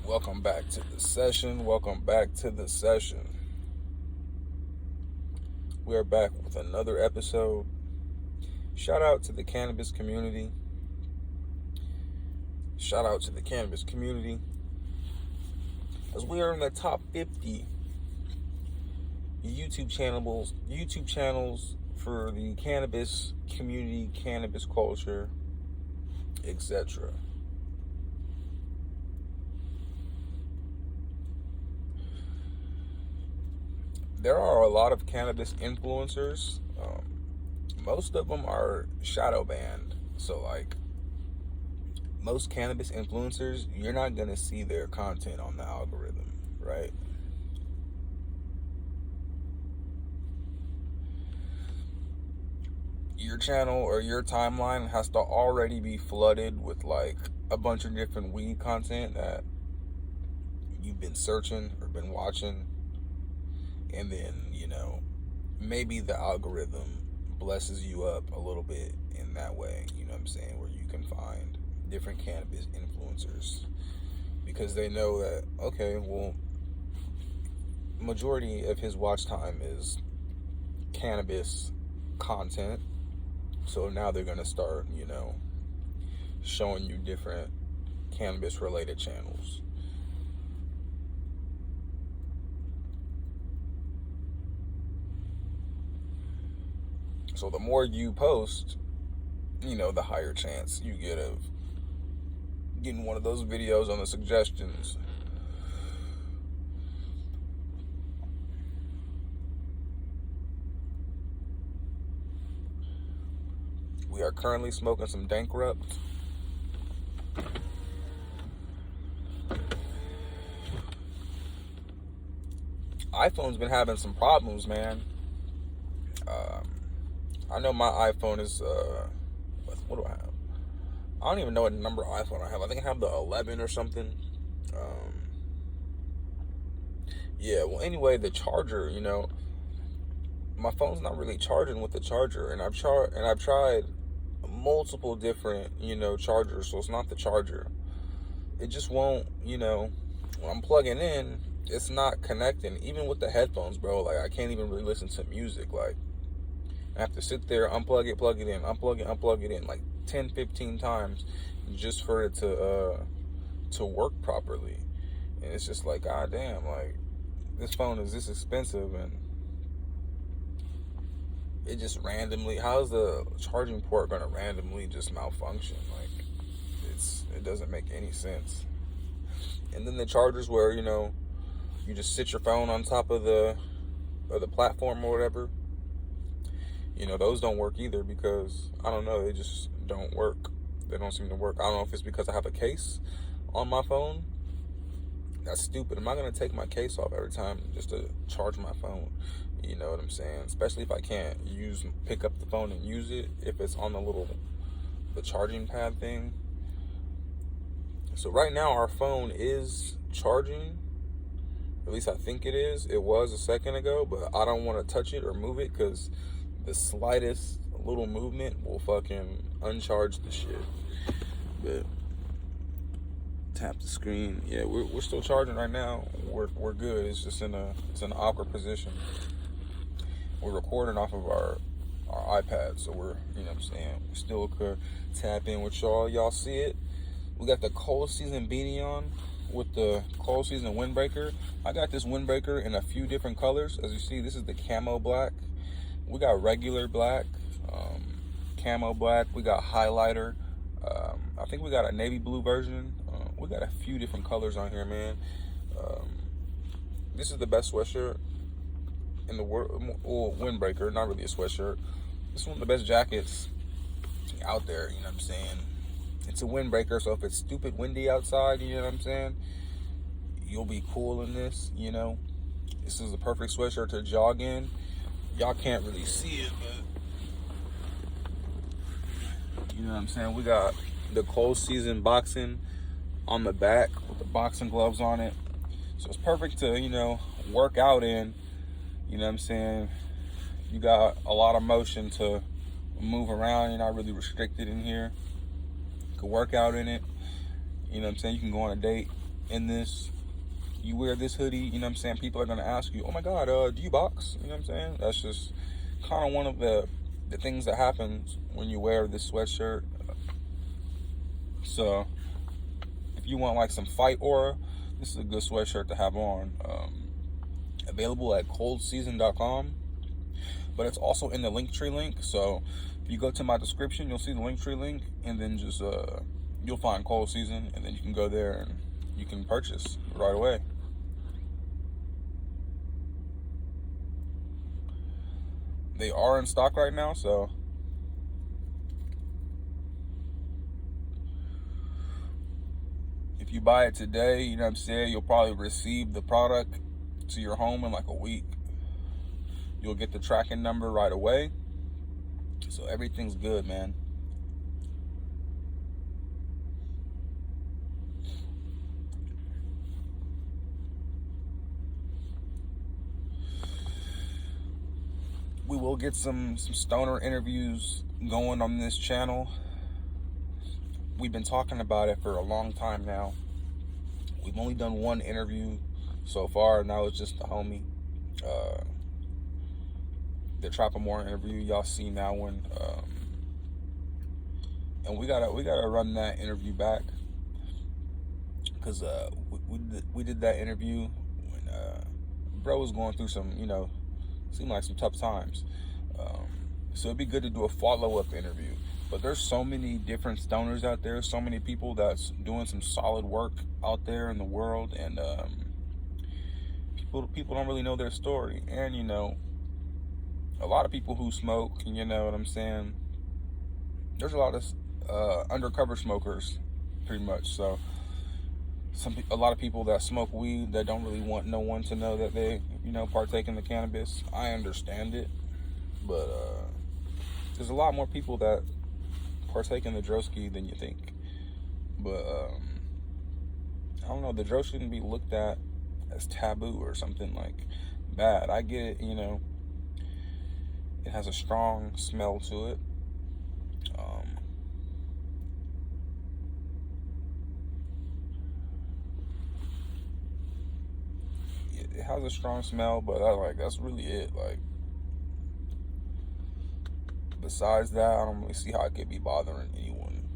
Welcome back to the session. Welcome back to the session. We are back with another episode. Shout out to the cannabis community. Shout out to the cannabis community. As we are in the top 50 YouTube channels for the cannabis community, cannabis culture, etc. There are a lot of cannabis influencers. Most of them are shadow banned. So like most cannabis influencers, you're not going to see their content on the algorithm, right? Your channel or your timeline has to already be flooded with like a bunch of different weed content that you've been searching or been watching. And then, maybe the algorithm blesses you up a little bit in that way, you know what I'm saying, where you can find different cannabis influencers because they know that, okay, well, majority of his watch time is cannabis content. So now they're going to start, showing you different cannabis related channels. So the more you post, the higher chance you get of getting one of those videos on the suggestions. We are currently smoking some Dankrupt. iPhone's been having some problems, man. I know my iPhone is, what do I have? I don't even know what number iPhone I have. I think I have the 11 or something. Yeah, well, anyway, the charger, my phone's not really charging with the charger, and I've tried multiple different, chargers, so it's not the charger. It just won't, when I'm plugging in, it's not connecting. Even with the headphones, bro, like I can't even really listen to music. Like I have to sit there, unplug it, plug it in, unplug it in like 10, 15 times just for it to work properly. And it's just like, god damn, like this phone is this expensive, and it just randomly, how's the charging port gonna randomly just malfunction? Like it doesn't make any sense. And then the chargers where, you just sit your phone on top of the platform or whatever, those don't work either because, I don't know, they just don't work. They don't seem to work. I don't know if it's because I have a case on my phone. That's stupid. I'm not going to take my case off every time just to charge my phone. You know what I'm saying? Especially if I can't pick up the phone and use it, if it's on the charging pad thing. So right now our phone is charging. At least I think it is. It was a second ago, but I don't want to touch it or move it because the slightest little movement will fucking uncharge the shit. But tap the screen. Yeah, we're still charging right now. We're good. It's just in an awkward position. We're recording off of our iPad, so we're, we still could tap in with y'all. Y'all see it? We got the cold season beanie on with the cold season windbreaker. I got this windbreaker in a few different colors. As you see, this is the camo black. We got regular black, camo black. We got highlighter. I think we got a navy blue version. We got a few different colors on here, man. This is the best sweatshirt in the world. Well, windbreaker, not really a sweatshirt. This is one of the best jackets out there, you know what I'm saying? It's a windbreaker, so if it's stupid windy outside, you know what I'm saying, you'll be cool in this, This is the perfect sweatshirt to jog in. Y'all can't really see it, but you know what I'm saying? We got the cold season boxing on the back with the boxing gloves on it. So it's perfect to, work out in, you know what I'm saying? You got a lot of motion to move around. You're not really restricted in here. You can work out in it. You know what I'm saying? You can go on a date in this, you wear this hoodie, you know what I'm saying, people are going to ask you, oh my God, do you box? You know what I'm saying? That's just kind of one of the things that happens when you wear this sweatshirt. So if you want like some fight aura, this is a good sweatshirt to have on. Available at coldseason.com, but it's also in the Linktree link. So if you go to my description, you'll see the Linktree link, and then just you'll find Cold Season, and then you can go there and you can purchase right away. They are in stock right now, so if you buy it today, you know what I'm saying, you'll probably receive the product to your home in like a week. You'll get the tracking number right away. So everything's good, man. We will get some stoner interviews going on this channel. We've been talking about it for a long time now. We've only done one interview so far. Now it's just the homie. The Trapamore interview, y'all seen that one. And we gotta run that interview back, because we did that interview when bro was going through some, you know, seemed like some tough times. So it'd be good to do a follow-up interview. But there's so many different stoners out there, so many people that's doing some solid work out there in the world, and people don't really know their story. And you know, a lot of people who smoke, you know what I'm saying, there's a lot of undercover smokers, pretty much. So a lot of people that smoke weed that don't really want no one to know that they, you know, partake in the cannabis. I understand it, but there's a lot more people that partake in the Droski than you think. But I don't know, the Dro shouldn't be looked at as taboo or something like bad. I get it, you know, it has a strong smell to it. It has a strong smell, but that's really it. Like, besides that, I don't really see how it could be bothering anyone.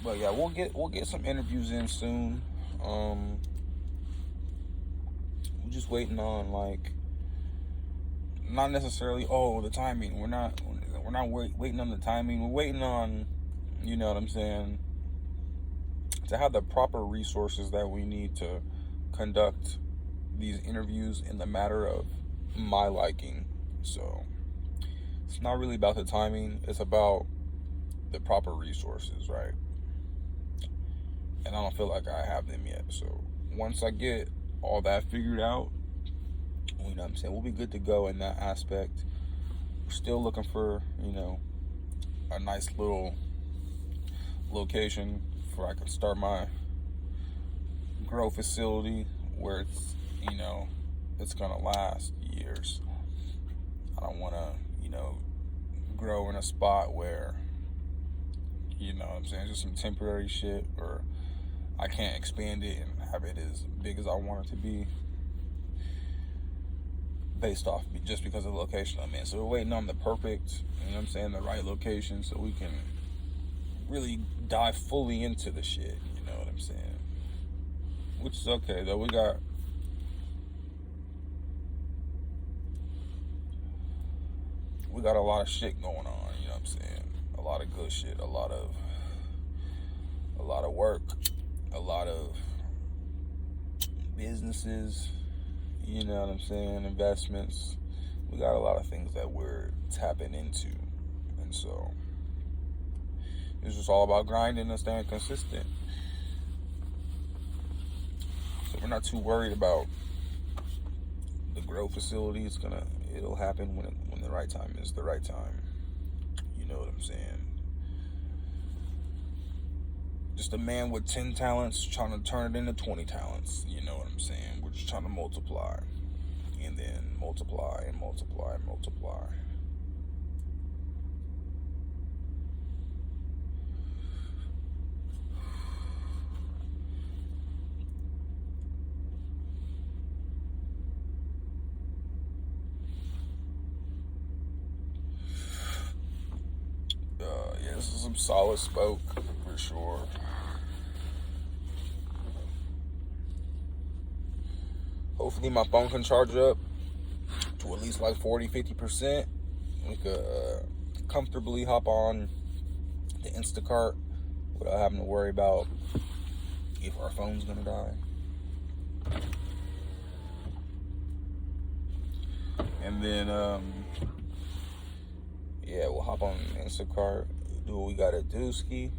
But yeah, we'll get some interviews in soon. We're just waiting on, like, not necessarily the timing. We're not waiting on the timing. We're waiting on, you know what I'm saying, to have the proper resources that we need to conduct these interviews in the matter of my liking. So it's not really about the timing, it's about the proper resources, right? And I don't feel like I have them yet. So once I get all that figured out, you know what I'm saying, we'll be good to go in that aspect. We're still looking for, you know, a nice little location where I can start my grow facility where it's, you know, it's gonna last years. I don't want to, you know, grow in a spot where, you know what I'm saying, just some temporary shit, or I can't expand it and have it as big as I want it to be based off just because of the location I'm in. So we're waiting on the perfect, you know what I'm saying, the right location so we can really dive fully into the shit, you know what I'm saying? Which is okay though. We got a lot of shit going on, you know what I'm saying? A lot of good shit, a lot of work, a lot of businesses, you know what I'm saying, investments. We got a lot of things that we're tapping into. And so it's just all about grinding and staying consistent. So we're not too worried about the grow facility. It'll happen when the right time is the right time. You know what I'm saying? Just a man with 10 talents trying to turn it into 20 talents. You know what I'm saying? We're just trying to multiply. And then multiply and multiply and multiply. This is some solid smoke for sure. Hopefully my phone can charge up to at least like 40-50%. We could comfortably hop on the Instacart without having to worry about if our phone's gonna die. And then yeah, we'll hop on Instacart, do what we gotta do, ski.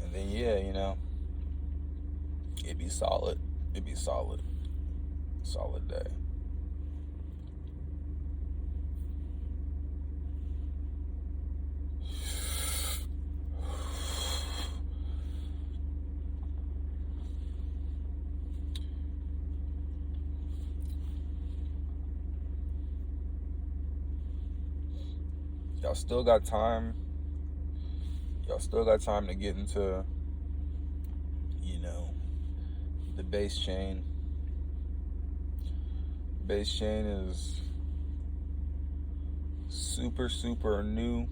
And then yeah, you know, it'd be solid. It'd be solid. Solid day. Y'all still got time. Y'all still got time to get into, you know, the base chain. Base chain is super new.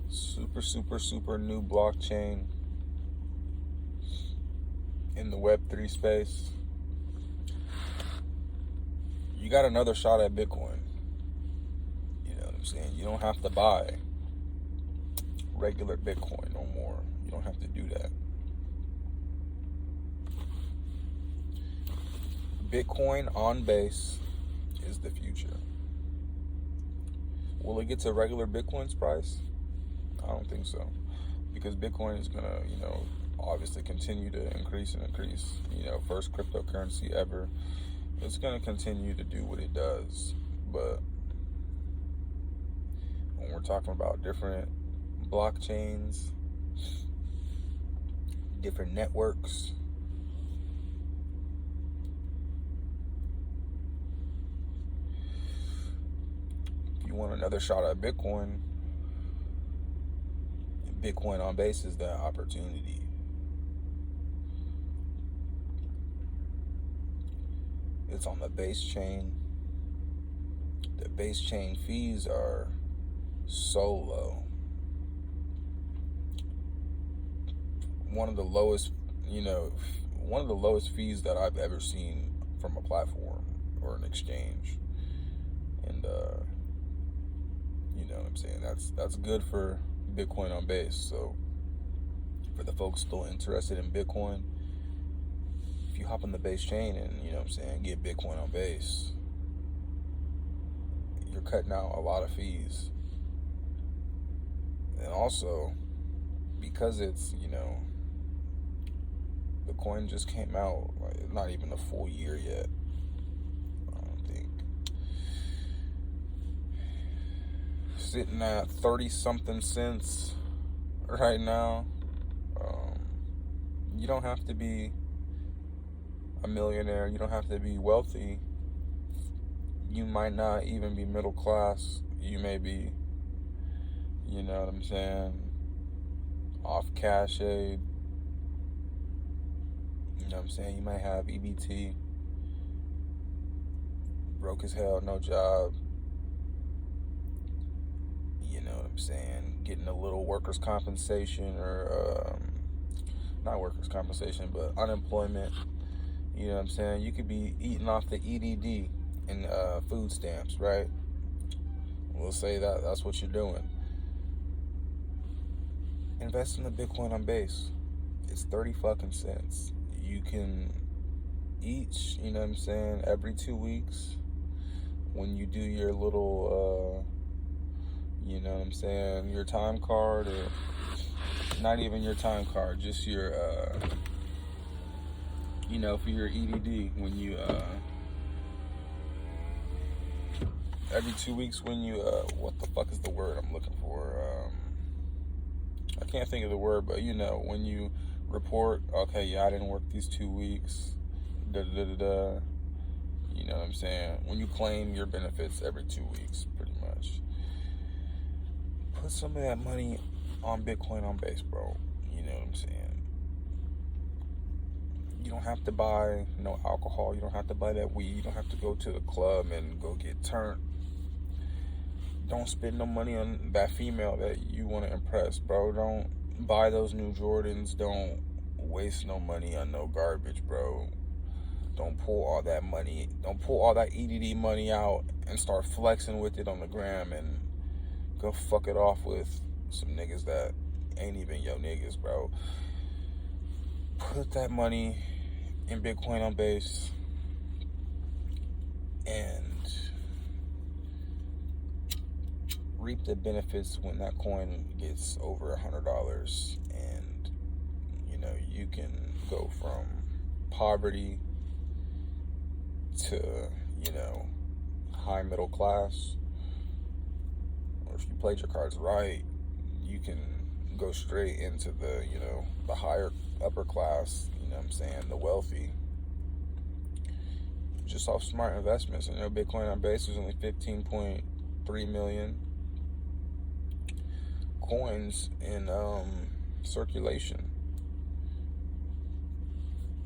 Super new blockchain in the Web3 space. You got another shot at Bitcoin. You know what I'm saying? You don't have to buy regular Bitcoin no more. You don't have to do that. Bitcoin on base is the future. Will it get to regular Bitcoin's price? I don't think so. Because Bitcoin is gonna, you know, obviously continue to increase and increase. You know, first cryptocurrency ever. It's gonna continue to do what it does. But when we're talking about different blockchains, different networks, if you want another shot at Bitcoin, Bitcoin on base is that opportunity. It's on the base chain. The base chain fees are so low. One of the lowest, you know, one of the lowest fees that I've ever seen from a platform or an exchange. And you know what I'm saying? That's good for Bitcoin on base. So for the folks still interested in Bitcoin, if you hop on the base chain and, you know what I'm saying, get Bitcoin on base, you're cutting out a lot of fees. And also, because it's, you know, the coin just came out, like, not even a full year yet, I don't think. Sitting at 30-something cents right now. You don't have to be a millionaire. You don't have to be wealthy. You might not even be middle class. You may be, you know what I'm saying, off cash aid. You know what I'm saying? You might have EBT. Broke as hell, no job. You know what I'm saying? Getting a little workers' compensation or, not workers' compensation, but unemployment. You know what I'm saying? You could be eating off the EDD and food stamps, right? We'll say that's what you're doing. Invest in the Bitcoin on base. It's 30 fucking cents. You can each, you know what I'm saying, every 2 weeks when you do your little, you know what I'm saying, your time card, or not even your time card, just your, you know, for your EDD, when you, every 2 weeks when you, what the fuck is the word I'm looking for? I can't think of the word, but you know, when you report, okay, yeah, I didn't work these 2 weeks, you know what I'm saying? When you claim your benefits every 2 weeks, pretty much. Put some of that money on Bitcoin on base, bro. You know what I'm saying? You don't have to buy no alcohol. You don't have to buy that weed. You don't have to go to the club and go get turned. Don't spend no money on that female that you want to impress, bro. Don't buy those new Jordans. Don't waste no money on no garbage, bro. Don't pull all that money. Don't pull all that EDD money out and start flexing with it on the gram and go fuck it off with some niggas that ain't even your niggas, bro. Put that money in Bitcoin on base and reap the benefits when that coin gets over $100, and you know, you can go from poverty to, you know, high middle class. Or if you played your cards right, you can go straight into the, you know, the higher upper class, you know what I'm saying, the wealthy, just off smart investments. You know, Bitcoin on base is only 15.3 million coins in circulation.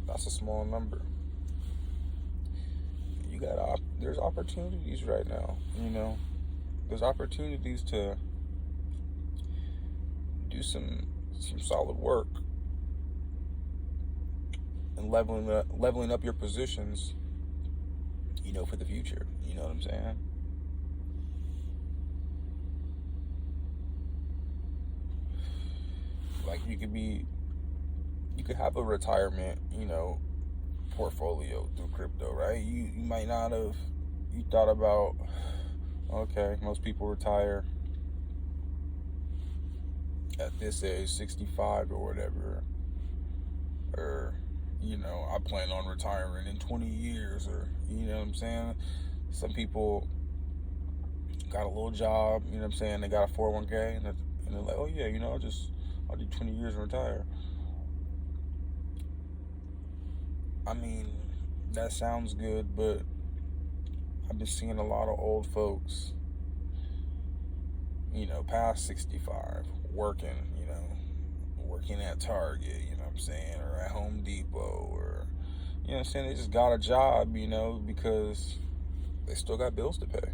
That's a small number. There's opportunities right now, you know. There's opportunities to do some solid work and leveling up your positions, you know, for the future. You know what I'm saying? Like, you could have a retirement, you know, portfolio through crypto, right? You might not have, you thought about, okay, most people retire at this age, 65 or whatever, or, you know, I plan on retiring in 20 years, or, you know what I'm saying? Some people got a little job, you know what I'm saying, they got a 401k, and they're like, oh yeah, you know, I'll do 20 years and retire. I mean, that sounds good, but I've been seeing a lot of old folks, you know, past 65, working at Target, you know what I'm saying, or at Home Depot, or, you know what I'm saying, they just got a job, you know, because they still got bills to pay.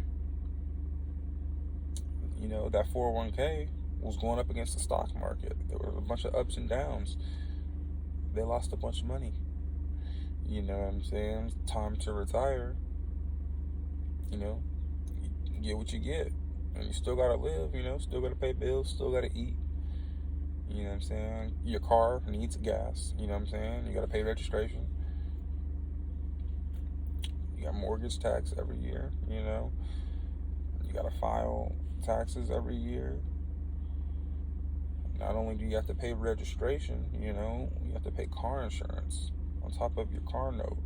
You know, that 401k was going up against the stock market. There were a bunch of ups and downs. They lost a bunch of money. You know what I'm saying? Time to retire. You know, you get what you get. And you still gotta live, you know, still gotta pay bills, still gotta eat. You know what I'm saying? Your car needs gas, you know what I'm saying? You gotta pay registration. You got mortgage tax every year, you know? You gotta file taxes every year. Not only do you have to pay registration, you know, you have to pay car insurance on top of your car note.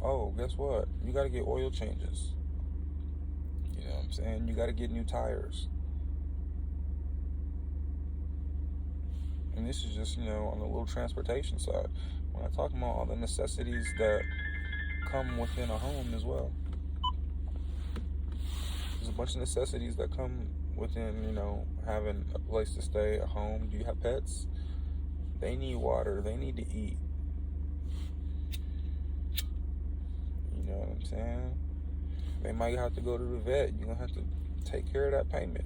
Oh, guess what? You gotta get oil changes. You know what I'm saying? You gotta get new tires. And this is just, you know, on the little transportation side. When I talk about all the necessities that come within a home as well. There's a bunch of necessities that come within, you know, having a place to stay, a home. Do you have pets? They need water. They need to eat. You know what I'm saying? They might have to go to the vet. You're going to have to take care of that payment.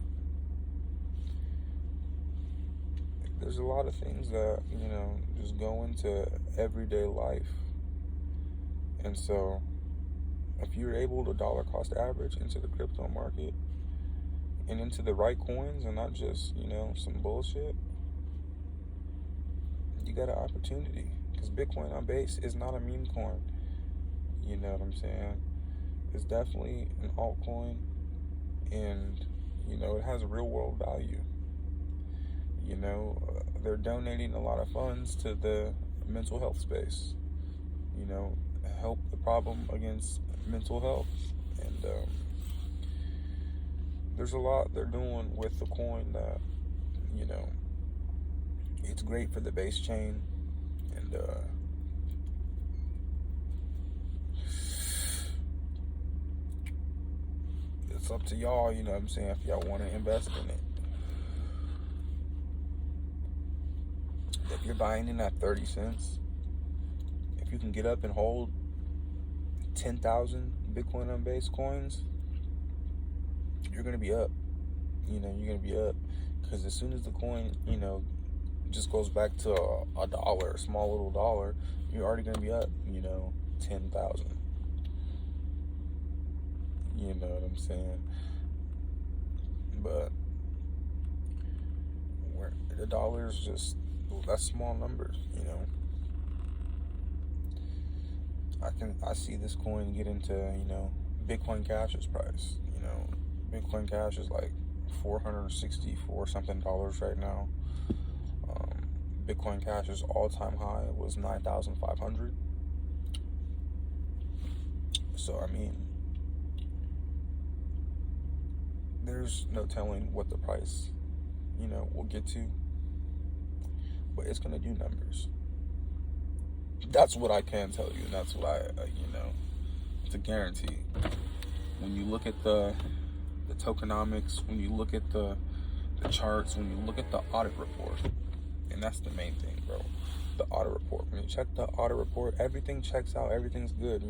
There's a lot of things that, you know, just go into everyday life. And so, if you're able to dollar cost average into the crypto market and into the right coins and not just, you know, some bullshit, you got an opportunity. Because Bitcoin on base is not a meme coin. You know what I'm saying? It's definitely an altcoin, and, you know, it has a real world value. You know, they're donating a lot of funds to the mental health space, you know, help the problem against mental health. And there's a lot they're doing with the coin that, you know, it's great for the base chain. And it's up to y'all, you know what I'm saying, if y'all want to invest in it. If you're buying in at 30 cents, if you can get up and hold 10,000 Bitcoin on base coins, you're gonna be up. You're gonna be up, because as soon as the coin, just goes back to a dollar, a small little dollar, you're already gonna be up, 10,000. You know what I'm saying? But the dollar is just, that's small numbers, I see this coin get into, Bitcoin Cash's price. Bitcoin Cash is like $464 something right now. Bitcoin Cash's all-time high was 9,500. So I mean, there's no telling what the price, will get to, but it's gonna do numbers. That's what I can tell you, and that's what it's a guarantee. When you look at the tokenomics, when you look at the charts, when you look at the audit report, and that's the main thing, bro. The audit report. When you check the audit report, everything checks out, everything's good,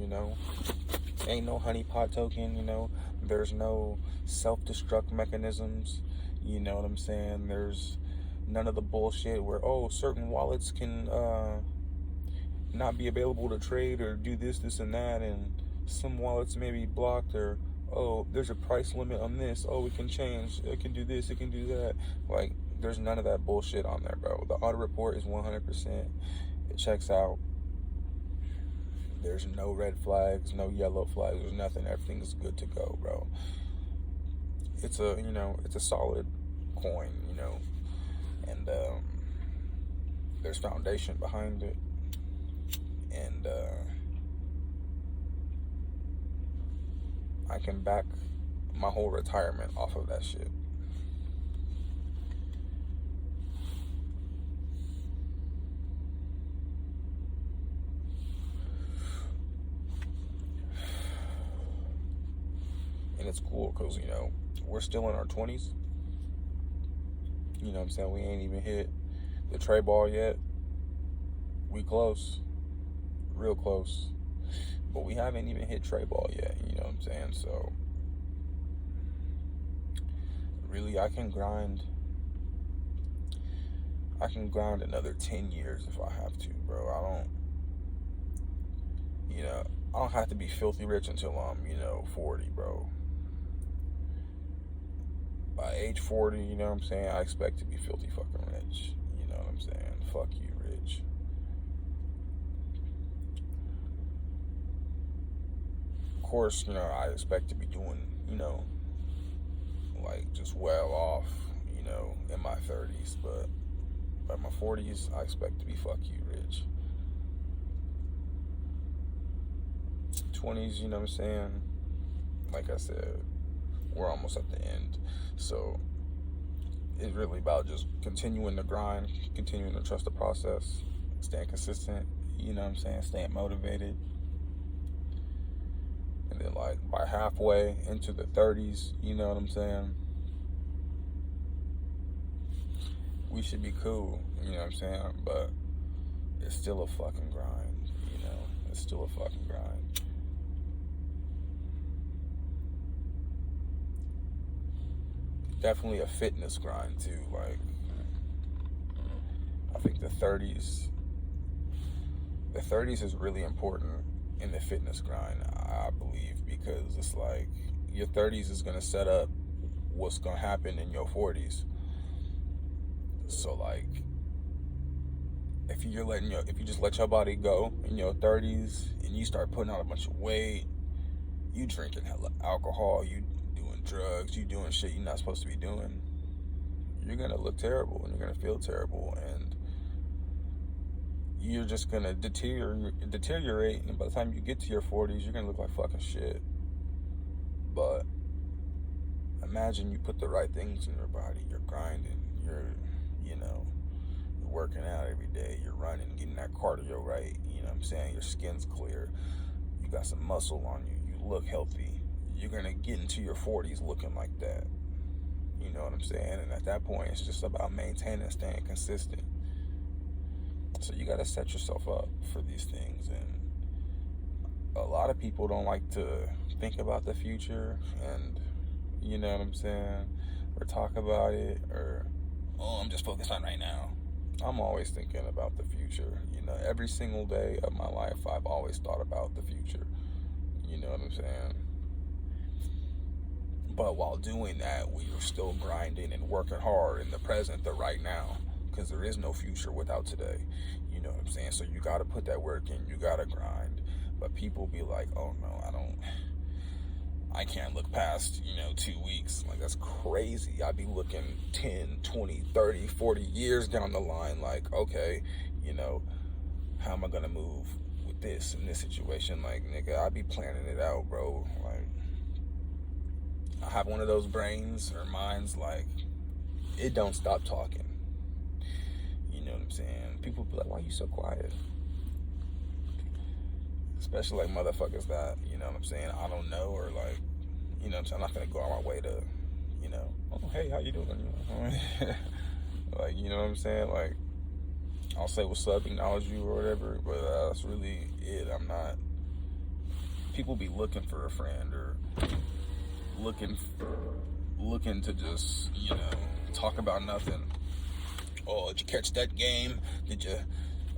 Ain't no honeypot token, There's no self-destruct mechanisms, you know what I'm saying? There's none of the bullshit where, certain wallets can not be available to trade or do this, and that, and some wallets may be blocked, or, there's a price limit on this, it can change, it can do this, it can do that. Like, there's none of that bullshit on there, bro. The audit report is 100%. It checks out. There's no red flags, no yellow flags, there's nothing. Everything's good to go, bro. It's a, it's a solid coin, and there's foundation behind it, and I can back my whole retirement off of that shit. And it's cool because, we're still in our 20s. You know what I'm saying? We ain't even hit the tray ball yet. We close. Real close. But we haven't even hit tray ball yet. You know what I'm saying? So, really, I can grind another 10 years if I have to, bro. I don't have to be filthy rich until I'm, 40, bro. By age 40, you know what I'm saying, I expect to be filthy fucking rich. You know what I'm saying? Fuck you, rich. Of course, I expect to be doing, like, just well off, in my 30s. But by my 40s, I expect to be fuck you, rich. 20s, you know what I'm saying? Like I said, we're almost at the end. So it's really about just continuing to grind, continuing to trust the process, staying consistent, you know what I'm saying, staying motivated. And then, like, by halfway into the 30s, you know what I'm saying, we should be cool, you know what I'm saying? But it's still a fucking grind, it's still a fucking grind. Definitely a fitness grind too. Like, I think the 30s is really important in the fitness grind, I believe, because it's like your 30s is gonna set up what's gonna happen in your 40s. So, like, if you just let your body go in your 30s and you start putting on a bunch of weight, you drinking hella alcohol, you doing drugs, you doing shit you're not supposed to be doing, you're gonna look terrible and you're gonna feel terrible, and you're just gonna deteriorate, and by the time you get to your 40s, you're gonna look like fucking shit. But imagine you put the right things in your body, you're grinding, you're working out every day, you're running, getting that cardio right, you know what I'm saying, your skin's clear, you got some muscle on you, you look healthy, you're gonna get into your 40s looking like that, you know what I'm saying? And at that point, it's just about maintaining, staying consistent. So you got to set yourself up for these things. And a lot of people don't like to think about the future, and you know what I'm saying, or talk about it, or, oh, I'm just focused on right now. I'm always thinking about the future. You know, every single day of my life, I've always thought about the future. You know what I'm saying? But while doing that, we are still grinding and working hard in the present, the right now, because there is no future without today. You know what I'm saying? So you got to put that work in. You got to grind. But people be like, oh no, I can't look past, 2 weeks. Like, that's crazy. I'd be looking 10, 20, 30, 40 years down the line. Like, okay, how am I going to move with this in this situation? Like, nigga, I'd be planning it out, bro. Like, I have one of those brains or minds, like, it don't stop talking. You know what I'm saying? People be like, why you so quiet? Especially like motherfuckers that, you know what I'm saying, I don't know, or like, you know what I'm saying, I'm not gonna go on my way to, oh, hey, how you doing? Like, you know what I'm saying? Like, I'll say what's up, acknowledge you or whatever, but that's really it. I'm not, people be looking for a friend, or looking to just, talk about nothing. Oh, did you catch that game? Did you,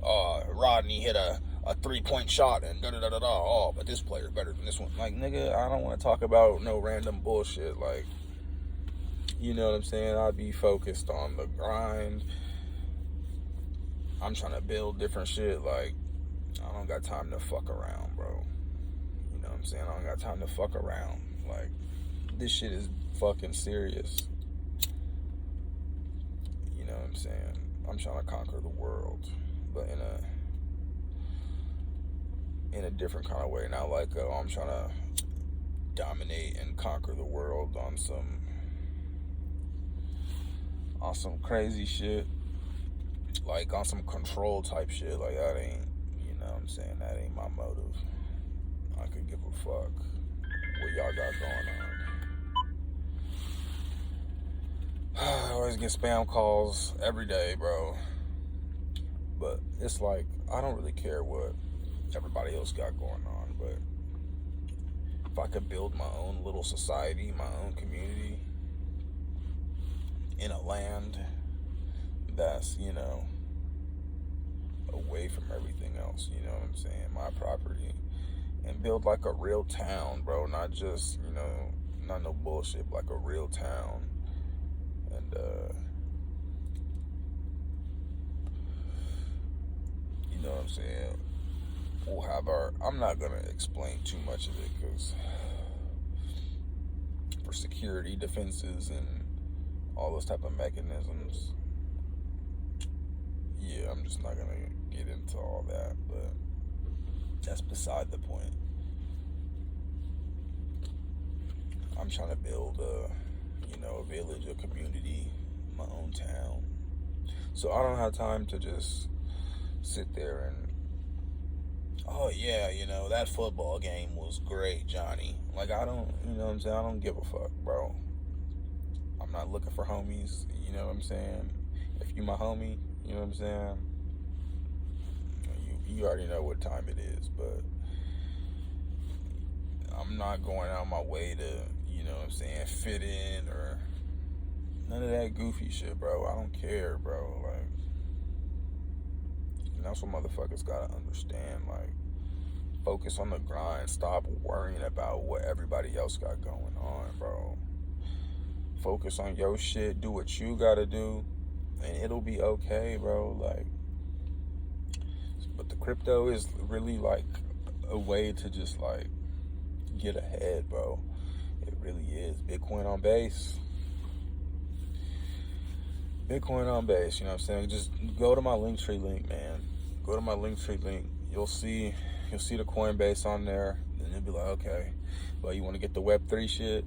Rodney hit a 3-point shot and da-da-da-da-da. Oh, but this player's better than this one. Like, nigga, I don't want to talk about no random bullshit. Like, you know what I'm saying? I'd be focused on the grind. I'm trying to build different shit. Like, I don't got time to fuck around, bro. You know what I'm saying? I don't got time to fuck around. Like, this shit is fucking serious. You know what I'm saying? I'm trying to conquer the world, but in a different kind of way. Not like, I'm trying to dominate and conquer the world on some crazy shit, like on some control type shit. Like, that ain't, you know what I'm saying, that ain't my motive. I could give a fuck what y'all got going on. I always get spam calls every day, bro. But it's like, I don't really care what everybody else got going on, but if I could build my own little society, my own community, in a land that's, away from everything else, you know what I'm saying, my property, and build like a real town, bro, not just, not no bullshit, like a real town. And you know what I'm saying, we'll have I'm not gonna explain too much of it, because for security, defenses, and all those type of mechanisms, yeah, I'm just not gonna get into all that, but that's beside the point. I'm trying to build a village, a community, my own town. So I don't have time to just sit there and, oh yeah, that football game was great, Johnny. Like, I don't, you know what I'm saying, I don't give a fuck, bro. I'm not looking for homies, you know what I'm saying? If you my homie, you know what I'm saying, you already know what time it is, but I'm not going out my way to, you know what I'm saying, fit in, or none of that goofy shit, bro. I don't care, bro. Like, and that's what motherfuckers gotta understand. Like, focus on the grind. Stop worrying about what everybody else got going on, bro. Focus on your shit. Do what you gotta do, and it'll be okay, bro. Like, but the crypto is really like a way to just like get ahead, bro. It really is. Bitcoin on base. Bitcoin on base, you know what I'm saying? Just go to my Linktree link, man. Go to my Linktree link. You'll see the Coinbase on there, and you'll be like, okay, well, you want to get the Web3 shit?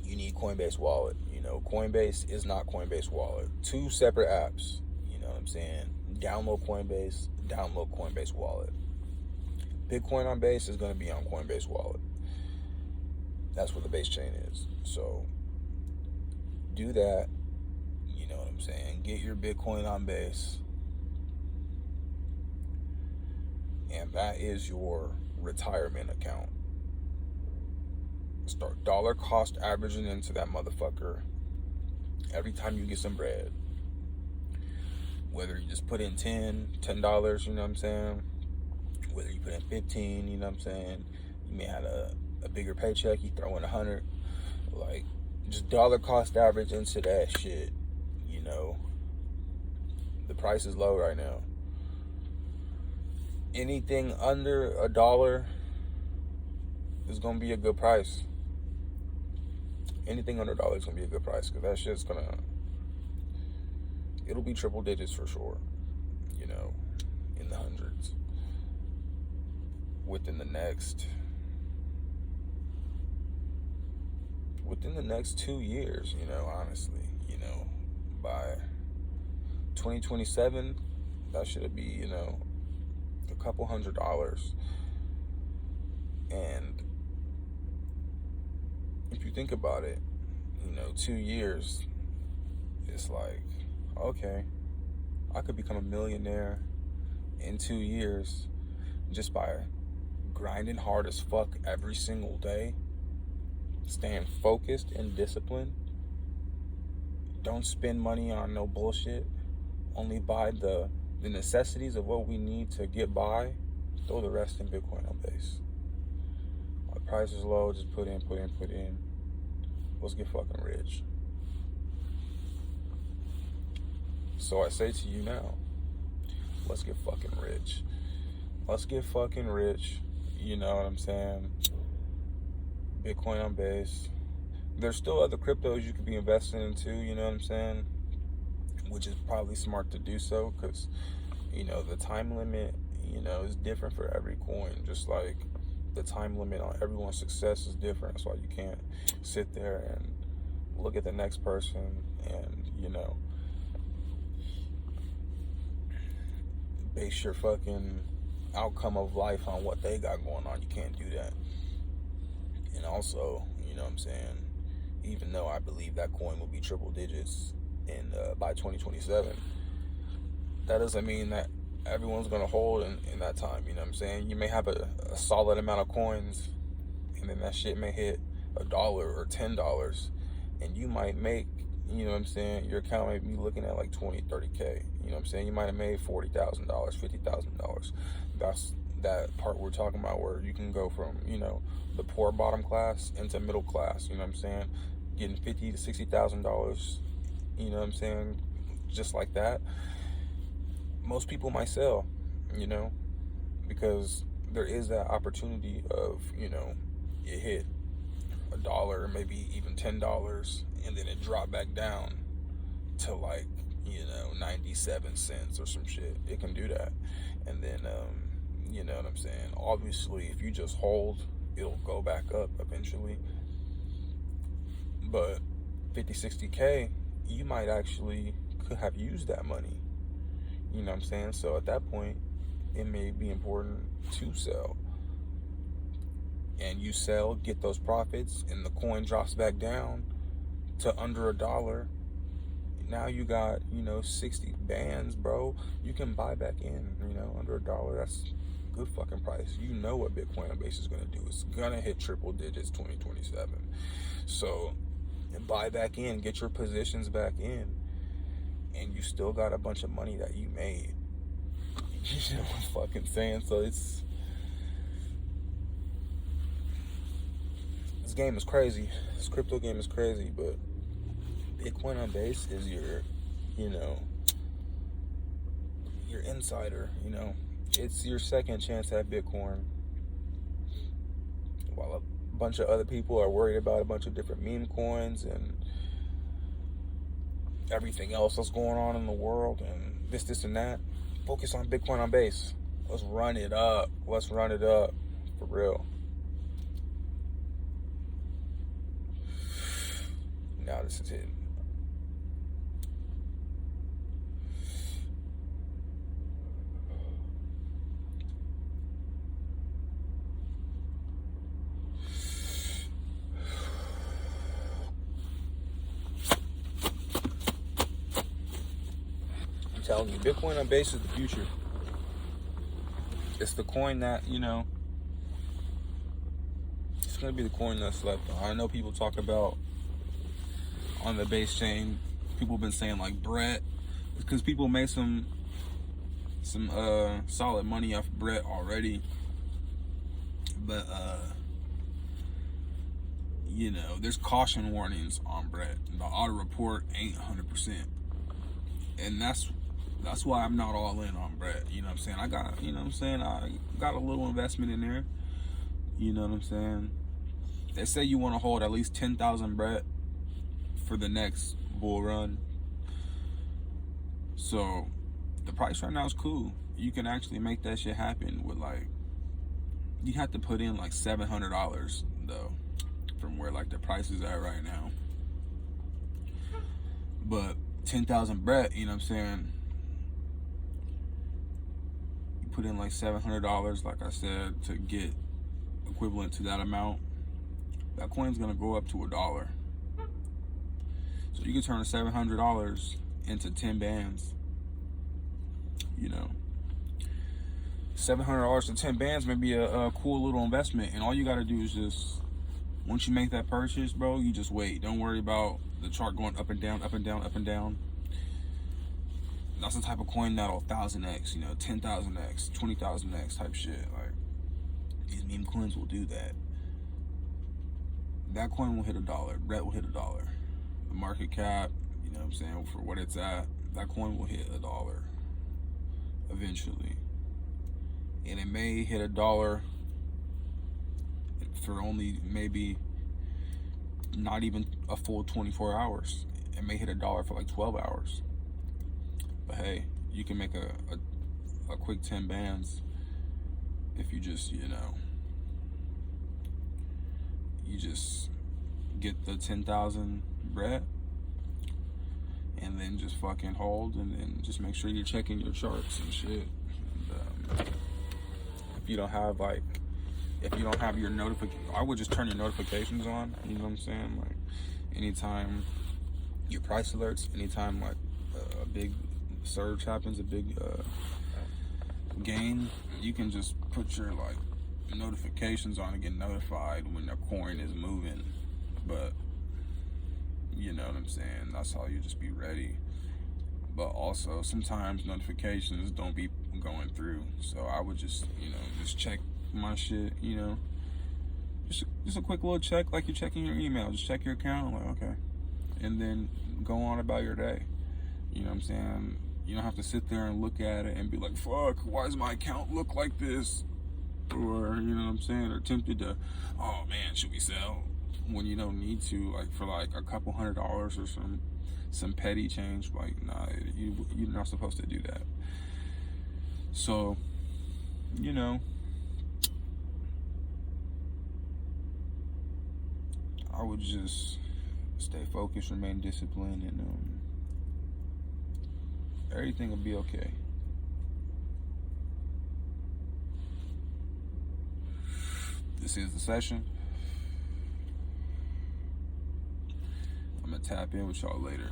You need Coinbase Wallet. Coinbase is not Coinbase Wallet. Two separate apps. You know what I'm saying? Download Coinbase Wallet. Bitcoin on base is going to be on Coinbase Wallet. That's where the base chain is. So do that. You know what I'm saying? Get your Bitcoin on base. And that is your retirement account. Start dollar cost averaging into that motherfucker every time you get some bread. Whether you just put in $10, you know what I'm saying? Whether you put in 15, you know what I'm saying? You may have a bigger paycheck, you throw in 100. Like, just dollar cost average into that shit, you know? The price is low right now. Anything under $1 is gonna be a good price. Anything under $1 is gonna be a good price, because that shit's it'll be triple digits for sure, you know, in the hundreds within the next 2 years, you know, honestly, you know, by 2027, that should be, you know, a couple $100. And if you think about it, you know, 2 years, it's like, okay, I could become a millionaire in 2 years just by grinding hard as fuck every single day, staying focused and disciplined. Don't spend money on no bullshit. Only buy the necessities of what we need to get by. Throw the rest in Bitcoin on base. My price is low, just put in. Let's get fucking rich. So I say to you now, let's get fucking rich. Let's get fucking rich. You know what I'm saying? Bitcoin on base. There's still other cryptos you could be investing into, you know what I'm saying? Which is probably smart to do so, because, you know, the time limit, you know, is different for every coin. Just like the time limit on everyone's success is different. That's why you can't sit there and look at the next person and, you know, base your fucking outcome of life on what they got going on. You can't do that. And also, you know what I'm saying, even though I believe that coin will be triple digits by 2027, that doesn't mean that everyone's going to hold in that time. You know what I'm saying? You may have a solid amount of coins, and then that shit may hit $1 or $10, and you might make, you know what I'm saying, your account may be looking at like 20, 30K. You know what I'm saying? You might have made $40,000, $50,000. That's that part we're talking about, where you can go from, you know, the poor bottom class into middle class, you know what I'm saying? Getting $50,000 to $60,000, you know what I'm saying? Just like that. Most people might sell, you know, because there is that opportunity of, you know, it hit $1, maybe even $10, and then it dropped back down to like, you know, 97 cents or some shit. It can do that. And then, you know what I'm saying? Obviously, if you just hold, it'll go back up eventually. But 50, 60K, you might actually could have used that money. You know what I'm saying? So at that point, it may be important to sell. And you sell, get those profits, and the coin drops back down to under $1. Now you got, you know, 60 bands, bro. You can buy back in, you know, under $1. That's a good fucking price. You know what Bitcoin on base is going to do. It's going to hit triple digits 2027. So buy back in, get your positions back in, and you still got a bunch of money that you made. You know what I'm fucking saying? So this game is crazy. This crypto game is crazy, but Bitcoin on base is your, you know, your insider, you know. It's your second chance at Bitcoin. While a bunch of other people are worried about a bunch of different meme coins and everything else that's going on in the world and this and that, focus on Bitcoin on base. Let's run it up. Let's run it up. For real. Now this is hitting. I'm telling you, Bitcoin on base is the future. it's the coin that, you know, it's gonna be the coin that's slept on. I know people talk about on the base chain, people have been saying like Brett, because people made some solid money off Brett already, but you know, there's caution warnings on Brett. The auto report ain't 100%, and that's why I'm not all in on Brett. You know what I'm saying? I got a little investment in there. You know what I'm saying? They say you want to hold at least 10,000 Brett for the next bull run. So the price right now is cool. You can actually make that shit happen with like, you have to put in like $700 though, from where like the price is at right now. But 10,000 Brett, you know what I'm saying? You put in like $700, like I said, to get equivalent to that amount. That coin's gonna go up to $1. So you can turn $700 into 10 bands. You know, $700 to 10 bands may be a cool little investment, and all you gotta do is just, once you make that purchase, bro, you just wait. Don't worry about the chart going up and down, up and down, up and down. That's the type of coin that'll 1,000x, you know, 10,000x, 20,000x type shit. Like, these meme coins will do that. That coin will hit $1. Brett will hit $1. The market cap, you know what I'm saying, for what it's at, that coin will hit $1 eventually. And it may hit $1 for only maybe not even a full 24 hours. It may hit $1 for like 12 hours. But hey, you can make a quick 10 bands if you just, you know, you just get the 10,000 Brett and then just fucking hold, and then just make sure you're checking your charts and shit. And, if you don't have like, if you don't have your notification, I would just turn your notifications on. You know what I'm saying? Like, anytime your price alerts, anytime like a big surge happens, a big gain, you can just put your like notifications on and get notified when the coin is moving. But you know what I'm saying, that's how you just be ready. But also sometimes notifications don't be going through, so I would just, you know, just check my shit, you know, just a quick little check, like you're checking your email. Just check your account, like, okay, and then go on about your day. You know what I'm saying? You don't have to sit there and look at it and be like, fuck, why does my account look like this? Or, you know what I'm saying, or tempted to, oh man, should we sell? When you don't need to, like for like a couple $100 or some petty change. Like, nah, you're not supposed to do that. So, you know, I would just stay focused, remain disciplined, and everything will be okay. This is the session. I'm gonna tap in with y'all later.